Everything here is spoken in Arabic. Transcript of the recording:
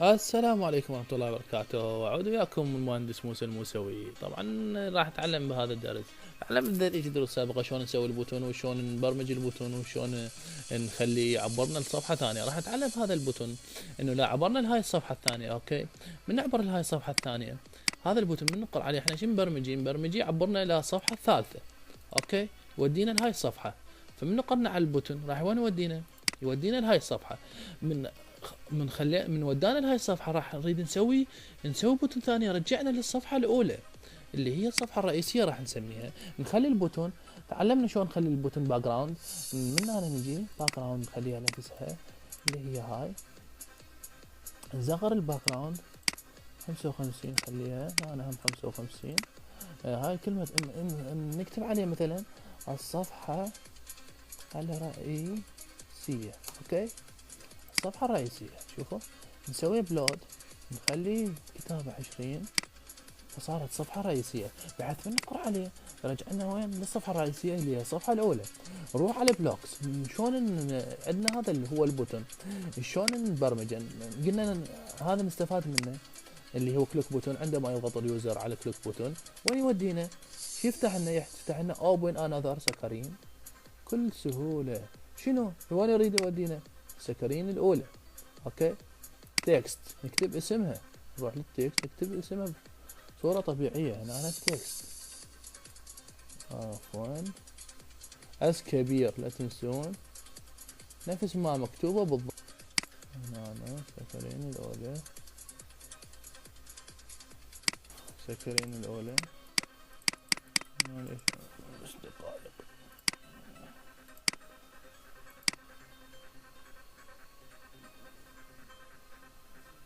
السلام عليكم ورحمة الله وبركاته، أعود وياكم المهندس موسى الموسوي. طبعا راح أتعلم بهذا الدرس. تعلمنا ذيك دروس سابقة شلون نسوي البوتون وشلون نبرمج البوتون وشلون نخليه يعبرنا لصفحة ثانية. راح نتعلم هذا البوتون انه لا عبرنا لهاي الصفحة الثانية. اوكي، من نعبر لهاي الصفحة الثانية هذا البوتون من نقر عليه احنا شو نبرمجيه يعبرنا الى الصفحة الثالثة. اوكي، يودينا لهاي الصفحة. فمن نقرنا على البوتون راح وين يودينا؟ يودينا لهاي الصفحة. من من ودانا لهاي الصفحه راح نريد نسوي بوتون ثاني يرجعنا للصفحه الاولى اللي هي الصفحه الرئيسيه راح نسميها. نخلي البوتون، تعلمنا شلون نخلي البوتون باك جراوند. من هنا نجي باك جراوند نخليها نفسها اللي هي هاي. نصغر الباك جراوند 55 خليها انا هم 55. هاي كلمه نكتب عليها مثلا الصفحه الرئيسيه. اوكي، الصفحة الرئيسية شوفوا نسوي بلود، نخلي كتابة 20 فصارت صفحة رئيسية. بحيث من نقرأ عليه رجعنا وين للصفحة الرئيسية اللي هي الصفحة الأولى. نروح على بلوكس، شلون عندنا هذا اللي هو البوتون شلون نبرمجه. قلنا هذا نستفاد منه اللي هو كليك بوتون. عندما يضغط اليوزر على كليك بوتون وين يودينا؟ يفتح لنا اوبن انذر سكرين بكل سهولة. شنو وين يريد يودينا؟ سكرين الأولى. اوكي، تكست نكتب اسمها، نروح للتكست نكتب اسمها بصورة طبيعية. هنا أنا تكست عفوا اس كبير لا تنسون نفس ما مكتوبة بالضبط. هنا أنا سكرين الأولى، سكرين الأولى. معليش 5 دقائق.